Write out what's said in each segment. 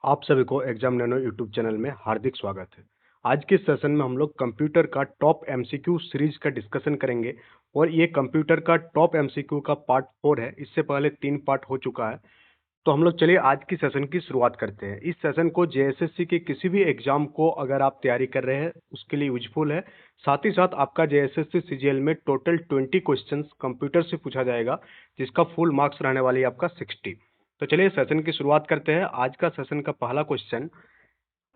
आप सभी को एग्जाम नैनो यूट्यूब चैनल में हार्दिक स्वागत है। आज के सेशन में हम लोग कंप्यूटर का टॉप एमसीक्यू सीरीज का डिस्कशन करेंगे और ये कंप्यूटर का टॉप एमसीक्यू का पार्ट 4 है। इससे पहले 3 पार्ट हो चुका है। तो हम लोग चलिए आज की सेशन की शुरुआत करते हैं। इस सेशन को जेएसएससी के किसी भी एग्जाम को अगर आप तैयारी कर रहे हैं उसके लिए यूजफुल है। साथ ही साथ आपका जेएसएससी सीजीएल में टोटल 20 क्वेश्चंस कंप्यूटर से पूछा जाएगा, जिसका फुल मार्क्स रहने वाली है आपका 60। तो चलिए सेशन की शुरुआत करते हैं। आज का सेशन का पहला क्वेश्चन,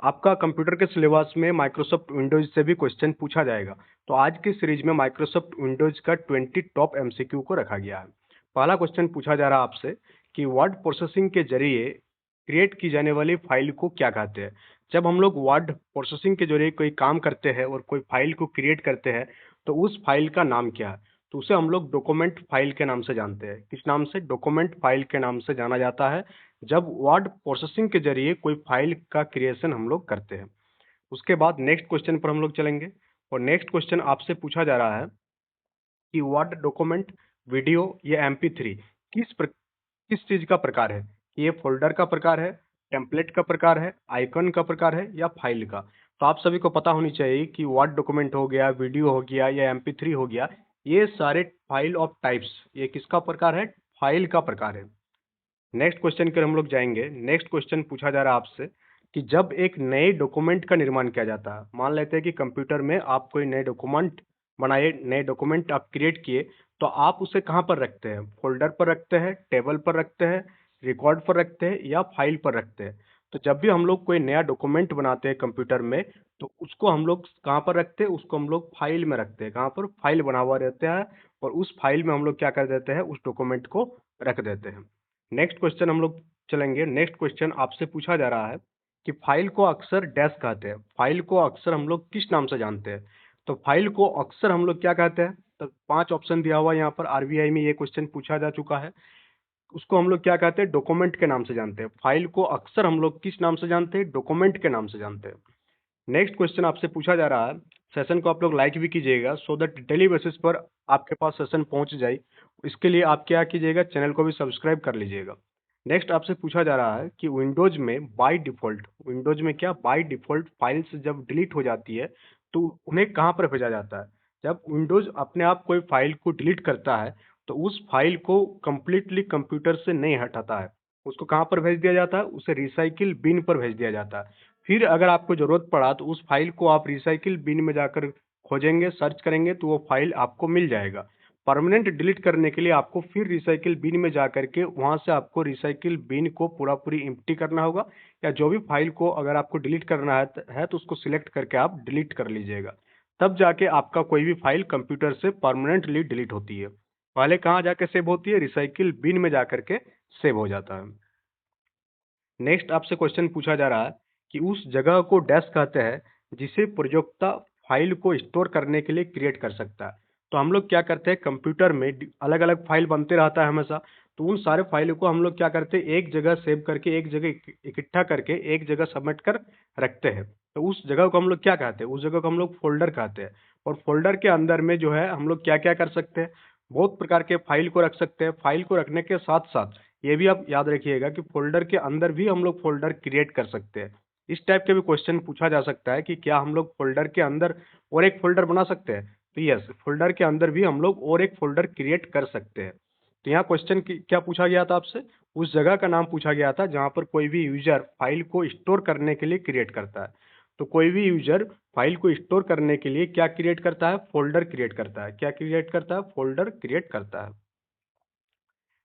आपका कंप्यूटर के सिलेबस में माइक्रोसॉफ्ट विंडोज से भी क्वेश्चन पूछा जाएगा। तो आज की सीरीज में माइक्रोसॉफ्ट विंडोज का 20 टॉप एमसीक्यू को रखा गया है। पहला क्वेश्चन पूछा जा रहा है आपसे कि वर्ड प्रोसेसिंग के जरिए क्रिएट की जाने वाली फाइल को क्या कहते हैं। जब हम लोग वर्ड प्रोसेसिंग के जरिए कोई काम करते हैं और कोई फाइल को क्रिएट करते हैं तो उस फाइल का नाम क्या है। तो उसे हम लोग डॉक्यूमेंट फाइल के नाम से जानते हैं। किस नाम से? डॉक्यूमेंट फाइल के नाम से जाना जाता है जब वर्ड प्रोसेसिंग के जरिए कोई फाइल का क्रिएशन हम लोग करते हैं। उसके बाद नेक्स्ट क्वेश्चन पर हम लोग चलेंगे और नेक्स्ट क्वेश्चन आपसे पूछा जा रहा है कि वर्ड डॉक्यूमेंट, वीडियो या MP3 किस चीज का प्रकार है। ये फोल्डर का प्रकार है, टेम्पलेट का प्रकार है, आइकन का प्रकार है या फाइल का। तो आप सभी को पता होनी चाहिए कि वर्ड डॉक्यूमेंट हो गया, वीडियो हो गया या MP3 हो गया, ये सारे फाइल ऑफ टाइप्स, ये किसका प्रकार है? फाइल का प्रकार है। नेक्स्ट क्वेश्चन के हम लोग जाएंगे। नेक्स्ट क्वेश्चन पूछा जा रहा है आपसे कि जब एक नए डॉक्यूमेंट का निर्माण किया जाता है, मान लेते हैं कि कंप्यूटर में आप कोई नए डॉक्यूमेंट बनाए, नए डॉक्यूमेंट आप क्रिएट किए, तो आप उसे कहाँ पर रखते हैं? फोल्डर पर रखते हैं, टेबल पर रखते हैं, रिकॉर्ड पर रखते हैं या फाइल पर रखते हैं। तो जब भी हम लोग कोई नया डॉक्यूमेंट बनाते हैं कंप्यूटर में, तो उसको हम लोग कहाँ पर रखते हैं? उसको हम लोग फाइल में रखते हैं। कहाँ पर? फाइल बना हुआ रहता है और उस फाइल में हम लोग क्या कर देते हैं? उस डॉक्यूमेंट को रख देते हैं। नेक्स्ट क्वेश्चन हम लोग चलेंगे। नेक्स्ट क्वेश्चन आपसे पूछा जा रहा है कि फाइल को अक्सर डैश कहते हैं। फाइल को अक्सर हम लोग किस नाम से जानते हैं? तो फाइल को अक्सर हम लोग क्या कहते हैं? तो 5 ऑप्शन दिया हुआ है यहाँ पर। आरबीआई में ये क्वेश्चन पूछा जा चुका है। उसको हम लोग क्या कहते हैं? डॉक्यूमेंट के नाम से जानते हैं। फाइल को अक्सर हम लोग किस नाम से जानते हैं? डॉक्यूमेंट के नाम से जानते हैं। नेक्स्ट क्वेश्चन आपसे पूछा जा रहा है, सेशन को आप लोग लाइक भी कीजिएगा सो दैट डेली बेसिस पर आपके पास सेशन पहुंच जाए। इसके लिए आप क्या कीजिएगा? चैनल को भी सब्सक्राइब कर लीजिएगा। नेक्स्ट आपसे पूछा जा रहा है कि विंडोज में बाय डिफॉल्ट, विंडोज में क्या बाय डिफॉल्ट फाइल्स जब डिलीट हो जाती है तो उन्हें कहाँ पर भेजा जाता है? जब विंडोज अपने आप कोई फाइल को डिलीट करता है तो उस फाइल को कंप्लीटली कंप्यूटर से नहीं हटाता है। उसको कहाँ पर भेज दिया जाता है? उसे रिसाइकिल बिन पर भेज दिया जाता है। फिर अगर आपको जरूरत पड़ा तो उस फाइल को आप रिसाइकिल बिन में जाकर खोजेंगे, सर्च करेंगे तो वो फाइल आपको मिल जाएगा। परमानेंट डिलीट करने के लिए आपको फिर रिसाइकिल बिन में जाकर के वहां से आपको रिसाइकिल बिन को पूरा पूरी एम्प्टी करना होगा, या जो भी फाइल को अगर आपको डिलीट करना है तो उसको सिलेक्ट करके आप डिलीट कर लीजिएगा। तब जाके आपका कोई भी फाइल कंप्यूटर से परमानेंटली डिलीट होती है। पहले कहाँ जाके सेव होती है? रिसाइकिल बिन में जाकर के सेव हो जाता है। नेक्स्ट आपसे क्वेश्चन पूछा जा रहा है कि उस जगह को डैश कहते हैं जिसे प्रयोक्ता फाइल को स्टोर करने के लिए क्रिएट कर सकता है। तो हम लोग क्या करते हैं, कंप्यूटर में अलग अलग फाइल बनते रहता है हमेशा। तो उन सारे फाइलों को हम लोग क्या करते हैं? एक जगह सेव करके, एक जगह इकट्ठा करके, एक जगह सबमिट कर रखते हैं। तो उस जगह को हम लोग क्या कहते हैं? उस जगह को हम लोग फोल्डर कहते हैं। और फोल्डर के अंदर में जो है हम लोग क्या क्या कर सकते हैं? बहुत प्रकार के फाइल को रख सकते हैं। फाइल को रखने के साथ साथ ये भी आप याद रखिएगा कि फोल्डर के अंदर भी हम लोग फोल्डर क्रिएट कर सकते हैं। इस टाइप के भी क्वेश्चन पूछा जा सकता है कि क्या हम लोग फोल्डर के अंदर और एक फोल्डर बना सकते हैं। तो यस, फोल्डर के अंदर भी हम लोग और एक फोल्डर क्रिएट कर सकते हैं। तो यहाँ क्वेश्चन क्या पूछा गया था आपसे? उस जगह का नाम पूछा गया था जहाँ पर कोई भी यूजर फाइल को स्टोर करने के लिए क्रिएट करता है। तो कोई भी यूजर फाइल को स्टोर करने के लिए क्या क्रिएट करता है? फोल्डर क्रिएट करता है। क्या क्रिएट करता है? फोल्डर क्रिएट करता है।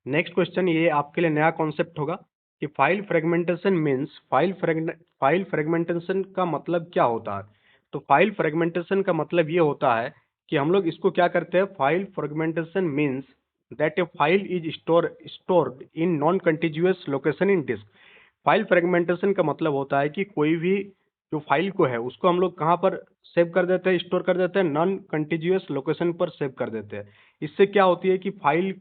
नेक्स्ट क्वेश्चन, ये आपके लिए नया कॉन्सेप्ट होगा कि file fragmentation means, file fragmentation का मतलब क्या होता है। तो फाइल फ्रेगमेंटेशन का मतलब ये होता है कि हम लोग इसको क्या करते हैं? File fragmentation means that a file is stored in non continuous location in disk. File fragmentation का मतलब होता है कि कोई भी जो फाइल को है उसको हम लोग कहाँ पर सेव कर देते हैं? स्टोर कर देते हैं नॉन कंटिन्यूअस लोकेशन पर सेव कर देते हैं। इससे क्या होती है कि फाइल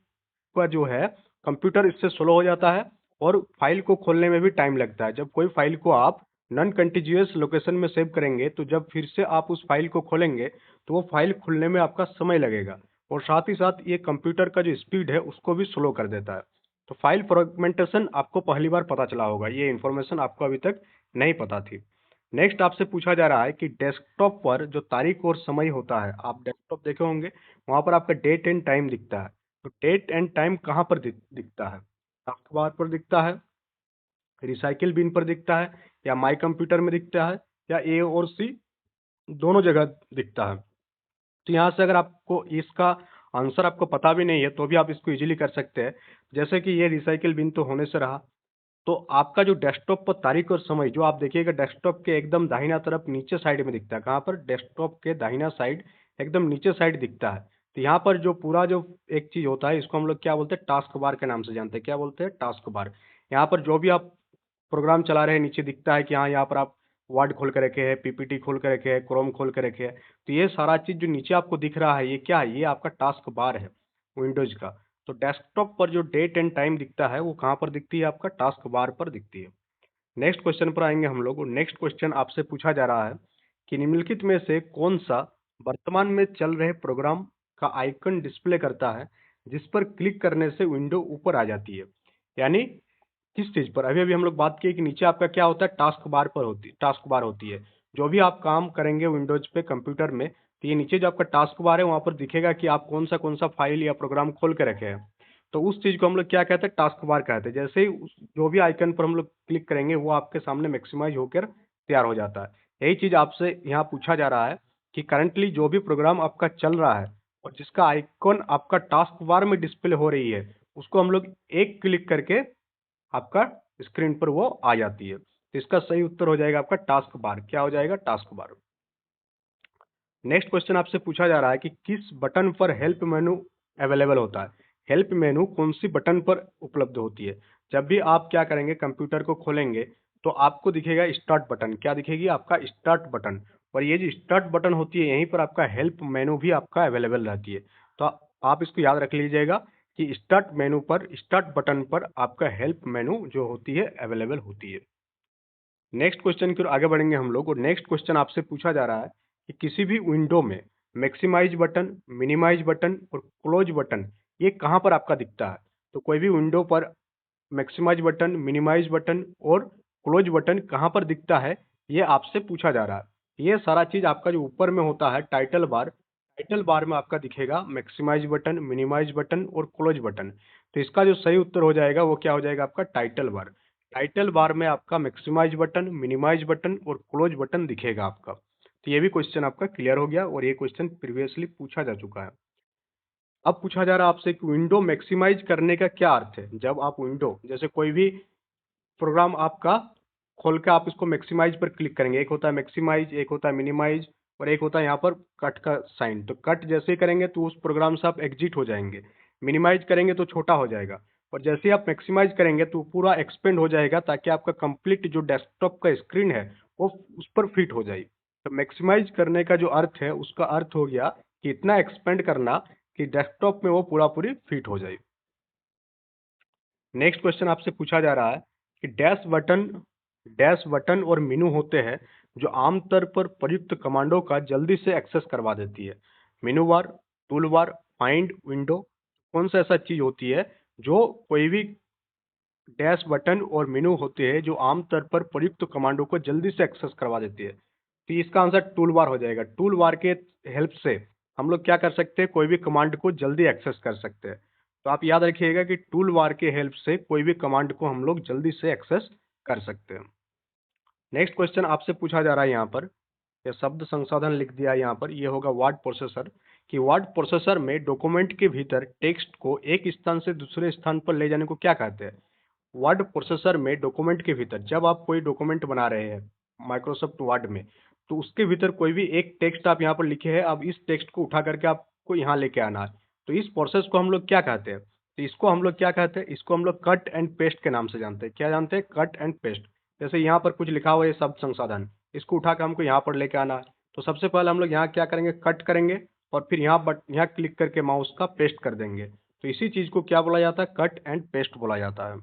का जो है कंप्यूटर इससे स्लो हो जाता है और फाइल को खोलने में भी टाइम लगता है। जब कोई फाइल को आप नॉन कंटिन्यूअस लोकेशन में सेव करेंगे तो जब फिर से आप उस फाइल को खोलेंगे तो वो फाइल खुलने में आपका समय लगेगा और साथ ही साथ ये कंप्यूटर का जो स्पीड है उसको भी स्लो कर देता है। तो फाइल फ्रेगमेंटेशन आपको पहली बार पता चला होगा, ये इन्फॉर्मेशन आपको अभी तक नहीं पता थी। नेक्स्ट आपसे पूछा जा रहा है कि डेस्कटॉप पर जो तारीख और समय होता है, आप डेस्कटॉप देखे होंगे, वहाँ पर आपका डेट एंड टाइम दिखता है। तो डेट एंड टाइम कहाँ पर दिखता है? टास्क बार पर दिखता है, रिसाइकिल बिन पर दिखता है, या माई कंप्यूटर में दिखता है, या ए और सी दोनों जगह दिखता है। तो यहाँ से अगर आपको इसका आंसर आपको पता भी नहीं है तो भी आप इसको इजीली कर सकते हैं। जैसे कि ये रिसाइकिल बिन तो होने से रहा, तो आपका जो डेस्कटॉप पर तारीख और समय जो आप देखिएगा डेस्कटॉप के एकदम दाहिना तरफ नीचे साइड में दिखता है। कहाँ पर? डेस्कटॉप के दाहिना साइड एकदम नीचे साइड दिखता है। तो यहाँ पर जो पूरा जो एक चीज होता है इसको हम लोग क्या बोलते हैं? टास्क बार के नाम से जानते हैं। क्या बोलते हैं? Task bar. यहाँ पर जो भी आप प्रोग्राम चला रहे हैं नीचे दिखता है कि हाँ यहाँ पर आप वर्ड खोल कर रखे हैं, पीपीटी खोल कर रखे हैं, क्रोम खोल कर रखे हैं। तो ये सारा चीज जो नीचे आपको दिख रहा है ये क्या है? ये आपका टास्क बार है विंडोज का। तो डेस्कटॉप पर जो डेट एंड टाइम दिखता है वो कहाँ पर दिखती है? आपका टास्क बार पर दिखती है। नेक्स्ट क्वेश्चन पर आएंगे हम लोग। नेक्स्ट क्वेश्चन आपसे पूछा जा रहा है कि निम्नलिखित में से कौन सा वर्तमान में चल रहे प्रोग्राम का आइकन डिस्प्ले करता है जिस पर क्लिक करने से विंडो ऊपर आ जाती है? यानी किस चीज पर? अभी अभी हम लोग बात किए कि नीचे आपका क्या होता है? टास्क बार होती है। जो भी आप काम करेंगे विंडोज पे कंप्यूटर में, तो ये नीचे जो आपका टास्क बार है वहां पर दिखेगा कि आप कौन सा फाइल या प्रोग्राम खोल के रखे हैं। तो उस चीज को हम लोग क्या कहते हैं? टास्क बार कहते हैं। जैसे ही जो भी आइकन पर हम लोग क्लिक करेंगे वो आपके सामने मैक्सिमाइज होकर तैयार हो जाता है। यही चीज आपसे यहाँ पूछा जा रहा है कि करंटली जो भी प्रोग्राम आपका चल रहा है और जिसका आइकन आपका टास्क बार में डिस्प्ले हो रही है, उसको हम लोग एक क्लिक करके आपका स्क्रीन पर वो आ जाती है। तो इसका सही उत्तर हो जाएगा आपका टास्क बार। क्या हो जाएगा? Task bar. नेक्स्ट क्वेश्चन आपसे पूछा जा रहा है कि किस बटन पर हेल्प मेनू अवेलेबल होता है? हेल्प मेनू कौन सी बटन पर उपलब्ध होती है? जब भी आप क्या करेंगे कंप्यूटर को खोलेंगे तो आपको दिखेगा स्टार्ट बटन। क्या दिखेगी? आपका स्टार्ट बटन। और ये जो स्टार्ट बटन होती है यहीं पर आपका हेल्प मेनू भी आपका अवेलेबल रहती है। तो आप इसको याद रख लीजिएगा कि स्टार्ट बटन पर आपका हेल्प मेनू जो होती है अवेलेबल होती है। नेक्स्ट क्वेश्चन की ओर आगे बढ़ेंगे हम लोग। और नेक्स्ट क्वेश्चन आपसे पूछा जा रहा है कि किसी भी विंडो में मैक्सिमाइज बटन, मिनिमाइज बटन और क्लोज बटन ये कहाँ पर आपका दिखता है? तो कोई भी विंडो पर मैक्सिमाइज बटन, मिनिमाइज बटन और क्लोज बटन कहाँ पर दिखता है ये आपसे पूछा जा रहा है। ये सारा चीज आपका जो ऊपर में होता है टाइटल बार में आपका दिखेगा मैक्सिमाइज बटन, मिनिमाइज बटन और क्लोज बटन। तो इसका जो सही उत्तर हो जाएगा वो क्या हो जाएगा? आपका टाइटल बार। टाइटल बार में आपका मैक्सिमाइज बटन, मिनिमाइज बटन और क्लोज बटन दिखेगा आपका। तो ये भी क्वेश्चन आपका क्लियर हो गया और ये क्वेश्चन प्रीवियसली पूछा जा चुका है। अब पूछा जा रहा है आपसे कि विंडो मैक्सिमाइज करने का क्या अर्थ है? जब आप विंडो जैसे कोई भी प्रोग्राम आपका खोल के आप इसको मैक्सिमाइज पर क्लिक करेंगे, एक होता है मैक्सिमाइज, एक होता है मिनिमाइज और एक होता है यहाँ पर कट का साइन। तो कट जैसे ही करेंगे तो उस प्रोग्राम से आप एग्जिट हो जाएंगे, मिनिमाइज करेंगे तो छोटा हो जाएगा, और जैसे ही आप मैक्सिमाइज करेंगे तो पूरा एक्सपेंड हो जाएगा ताकि आपका कंप्लीट जो डेस्कटॉप का स्क्रीन है वो उस पर फिट हो जाए। तो मैक्सिमाइज करने का जो अर्थ है उसका अर्थ हो गया कि इतना एक्सपेंड करना कि डेस्कटॉप में वो पूरा पूरी फिट हो जाए। नेक्स्ट क्वेश्चन आपसे पूछा जा रहा है कि डैश बटन और मेनू होते हैं जो आमतौर पर प्रयुक्त कमांडों का जल्दी से एक्सेस करवा देती है। मेनू बार, टूल बार, फाइंड विंडो, कौन सा ऐसा चीज होती है जो कोई भी डैश बटन और मेनू होते हैं जो आमतौर पर प्रयुक्त कमांडों को जल्दी से एक्सेस करवा देती है? तो इसका आंसर टूल बार हो जाएगा। टूल बार के हेल्प से हम लोग क्या कर सकते हैं? कोई भी कमांड को जल्दी एक्सेस कर सकते हैं। तो आप याद रखिएगा कि टूल बार के हेल्प से कोई भी कमांड को हम लोग जल्दी से एक्सेस कर सकते हैं। नेक्स्ट क्वेश्चन आपसे पूछा जा रहा है यहाँ पर, यह शब्द संसाधन लिख दिया है यहाँ पर, ये होगा वर्ड प्रोसेसर। कि वर्ड प्रोसेसर में डॉक्यूमेंट के भीतर टेक्स्ट को एक स्थान से दूसरे स्थान पर ले जाने को क्या कहते हैं? वर्ड प्रोसेसर में डॉक्यूमेंट के भीतर जब आप कोई डॉक्यूमेंट बना रहे हैं माइक्रोसॉफ्ट वर्ड में, तो उसके भीतर कोई भी एक टेक्स्ट आप यहाँ पर लिखे हैं, अब इस टेक्स्ट को उठा करके आपको यहाँ लेके आना है। तो इस प्रोसेस को हम लोग क्या कहते हैं? तो इसको हम लोग क्या कहते हैं? इसको हम लोग कट एंड पेस्ट के नाम से जानते हैं। क्या जानते हैं? Cut and paste. जैसे यहाँ पर कुछ लिखा हुआ है शब्द संसाधन, इसको उठा कर हमको यहाँ पर लेके आना है। तो सबसे पहले हम लोग यहाँ क्या करेंगे? कट करेंगे और फिर यहाँ क्लिक करके माउस का पेस्ट कर देंगे। तो इसी चीज को क्या बोला जाता है? कट एंड पेस्ट बोला जाता है।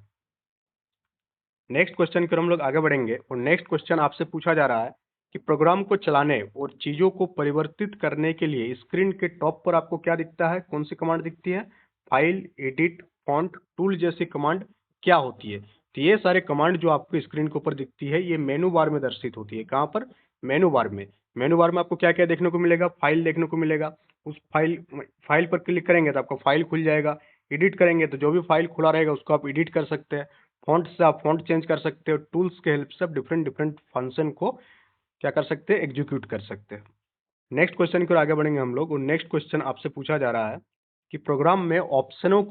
नेक्स्ट क्वेश्चन की ओर हम लोग आगे बढ़ेंगे और नेक्स्ट क्वेश्चन आपसे पूछा जा रहा है कि प्रोग्राम को चलाने और चीजों को परिवर्तित करने के लिए स्क्रीन के टॉप पर आपको क्या दिखता है? कौन सी कमांड दिखती है? फाइल, एडिट, फॉन्ट, टूल जैसी कमांड क्या होती है? तो ये सारे कमांड जो आपको स्क्रीन के ऊपर दिखती है, ये मेनू बार में दर्शित होती है। कहाँ पर? मेनू बार में। मेनू बार में आपको क्या-क्या देखने को मिलेगा? फाइल देखने को मिलेगा। उस फाइल पर क्लिक करेंगे तो आपका फाइल खुल जाएगा। एडिट करेंगे तो जो भी फाइल खुला रहेगा उसको आप एडिट कर सकते हैं। फॉन्ट से आप फॉन्ट चेंज कर सकते हो। टूल्स के हेल्प से आप डिफरेंट डिफरेंट फंक्शन को क्या कर सकते हैं? एग्जीक्यूट कर सकते हैं। नेक्स्ट क्वेश्चन की ओर आगे बढ़ेंगे हम लोग और नेक्स्ट क्वेश्चन आपसे पूछा जा रहा है कि प्रोग्राम में ऑप्शनों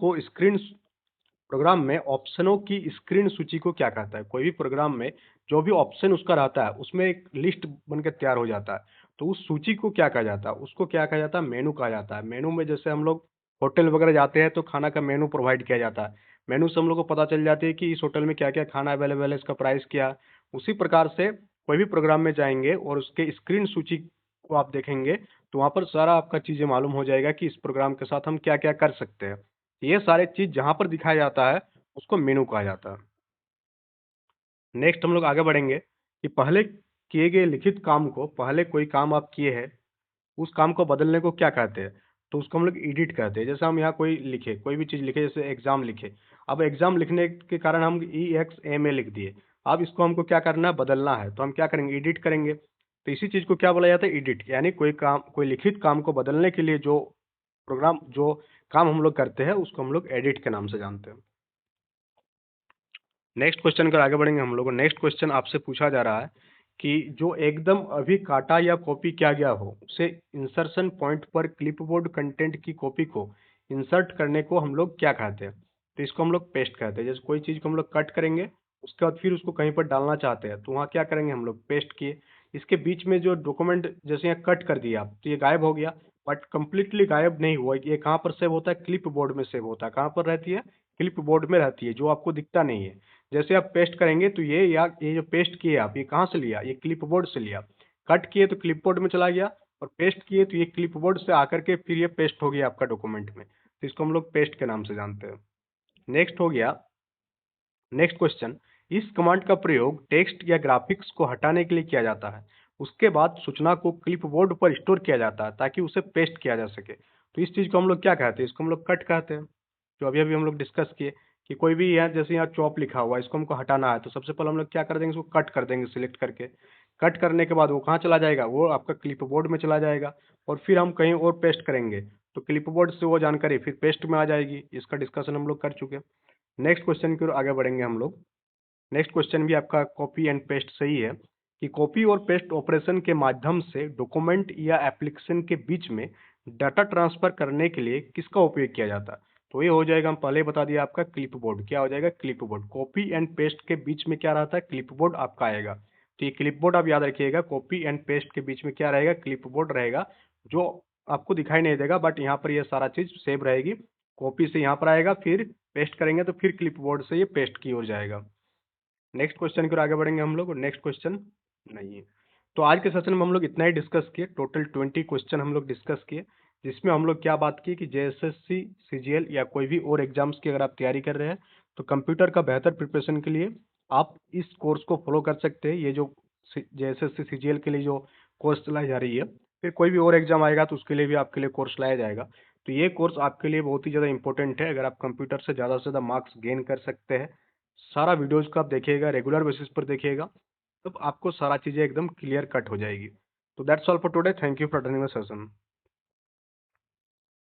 की स्क्रीन सूची को क्या कहता है? कोई भी प्रोग्राम में जो भी ऑप्शन उसका रहता है उसमें एक लिस्ट बनकर तैयार हो जाता है। तो उस सूची को क्या कहा जाता है? उसको क्या कहा जाता है? मेनू कहा जाता है। मेनू में जैसे हम लोग होटल वगैरह जाते हैं तो खाना का मेनू प्रोवाइड किया जाता है। मेनू से हम लोग को पता चल जाती है कि इस होटल में क्या-क्या खाना अवेलेबल है, इसका प्राइस क्या है। उसी प्रकार से कोई भी प्रोग्राम में जाएंगे और उसके स्क्रीन सूची को आप देखेंगे तो वहाँ पर सारा आपका चीज़ें मालूम हो जाएगा कि इस प्रोग्राम के साथ हम क्या-क्या कर सकते हैं। ये सारे चीज़ जहाँ पर दिखाया जाता है उसको मेनू कहा जाता है। नेक्स्ट हम लोग आगे बढ़ेंगे कि पहले किए गए लिखित काम को, पहले कोई काम आप किए हैं उस काम को बदलने को क्या कहते हैं? तो उसको हम लोग एडिट कहते हैं। जैसे हम यहाँ कोई भी चीज़ लिखे, जैसे एग्जाम लिखे। अब एग्जाम लिखने के कारण हम EXAM लिख दिए। अब इसको हमको क्या करना है? बदलना है। तो हम क्या करेंगे? एडिट करेंगे। तो इसी चीज़ को क्या बोला जाता है? एडिट। यानी कोई लिखित काम को बदलने के लिए जो काम हम लोग करते हैं उसको हम लोग एडिट के नाम से जानते हैं। नेक्स्ट क्वेश्चन की ओर आगे बढ़ेंगे हम लोग और नेक्स्ट क्वेश्चन आपसे पूछा जा रहा है कि जो एकदम अभी काटा या कॉपी किया गया हो उसे इंसर्शन पॉइंट पर क्लिपबोर्ड कंटेंट की कॉपी को इंसर्ट करने को हम लोग क्या कहते हैं? तो इसको हम लोग पेस्ट कहते हैं। जैसे कोई चीज़ को हम लोग कट करेंगे उसके बाद फिर उसको कहीं पर डालना चाहते हैं तो वहाँ क्या करेंगे? हम लोग पेस्ट किए। इसके बीच में जो डॉक्यूमेंट जैसे यहाँ कट कर दिया तो ये गायब हो गया, बट कंप्लीटली गायब नहीं हुआ। ये कहाँ पर सेव होता है? क्लिप बोर्ड में सेव होता है। कहाँ पर रहती है? क्लिप बोर्ड में रहती है, जो आपको दिखता नहीं है। जैसे आप पेस्ट करेंगे तो ये जो पेस्ट किए आप, ये कहाँ से लिया? ये क्लिपबोर्ड से लिया। कट किए तो क्लिपबोर्ड में चला गया और पेस्ट किए तो ये क्लिपबोर्ड से आकर के फिर ये पेस्ट हो गया आपका डॉक्यूमेंट में। तो इसको हम लोग पेस्ट के नाम से जानते हैं। नेक्स्ट हो गया नेक्स्ट क्वेश्चन। इस कमांड का प्रयोग टेक्स्ट या ग्राफिक्स को हटाने के लिए किया जाता है। उसके बाद सूचना को क्लिपबोर्ड पर स्टोर किया जाता है ताकि उसे पेस्ट किया जा सके। तो इस चीज को हम लोग क्या कहते हैं? इसको हम लोग कट कहते हैं। जो अभी अभी हम लोग डिस्कस किए कि कोई भी यहाँ जैसे यहाँ चॉप लिखा हुआ है, इसको हमको हटाना है तो सबसे पहले हम लोग क्या कर देंगे? इसको कट कर देंगे सिलेक्ट करके। कट करने के बाद वो कहाँ चला जाएगा? वो आपका क्लिपबोर्ड में चला जाएगा और फिर हम कहीं और पेस्ट करेंगे तो क्लिपबोर्ड से वो जानकारी फिर पेस्ट में आ जाएगी। इसका डिस्कशन हम लोग कर चुके हैं। नेक्स्ट क्वेश्चन की ओर आगे बढ़ेंगे हम लोग। नेक्स्ट क्वेश्चन भी आपका कॉपी एंड पेस्ट सही है कि कॉपी और पेस्ट ऑपरेशन के माध्यम से डॉक्यूमेंट या एप्लीकेशन के बीच में डाटा ट्रांसफर करने के लिए किसका उपयोग किया जाता है? तो ये हो जाएगा, हम पहले ही बता दिया आपका क्लिपबोर्ड। क्या हो जाएगा? क्लिपबोर्ड। कॉपी एंड पेस्ट के बीच में क्या रहता है? क्लिपबोर्ड आपका आएगा। तो ये क्लिपबोर्ड आप याद रखिएगा। कॉपी एंड पेस्ट के बीच में क्या रहेगा? क्लिपबोर्ड रहेगा, जो आपको दिखाई नहीं देगा बट यहाँ पर ये सारा चीज सेव रहेगी। कॉपी से यहाँ पर आएगा, फिर पेस्ट करेंगे तो फिर क्लिपबोर्ड से ये पेस्ट की ओर जाएगा। नेक्स्ट क्वेश्चन की ओर आगे बढ़ेंगे हम लोग और नेक्स्ट क्वेश्चन नहीं है। तो आज के सेशन में हम लोग इतना ही डिस्कस किए। टोटल 20 क्वेश्चन हम लोग डिस्कस किए, जिसमें हम लोग क्या बात की कि JSSC CGL या कोई भी और एग्जाम्स की अगर आप तैयारी कर रहे हैं तो कंप्यूटर का बेहतर प्रिपरेशन के लिए आप इस कोर्स को फॉलो कर सकते हैं। ये जो JSSC CGL के लिए जो कोर्स चलाई जा रही है, फिर कोई भी और एग्जाम आएगा तो उसके लिए भी आपके लिए कोर्स लाया जाएगा। तो ये कोर्स आपके लिए बहुत ही ज़्यादा इंपॉर्टेंट है। अगर आप कंप्यूटर से ज़्यादा मार्क्स गेन कर सकते हैं, सारा वीडियोज को आप देखिएगा, रेगुलर बेसिस पर देखिएगा, तब आपको सारा चीज़ें एकदम क्लियर कट हो जाएगी। तो that's all for today. Thank you for attending the session.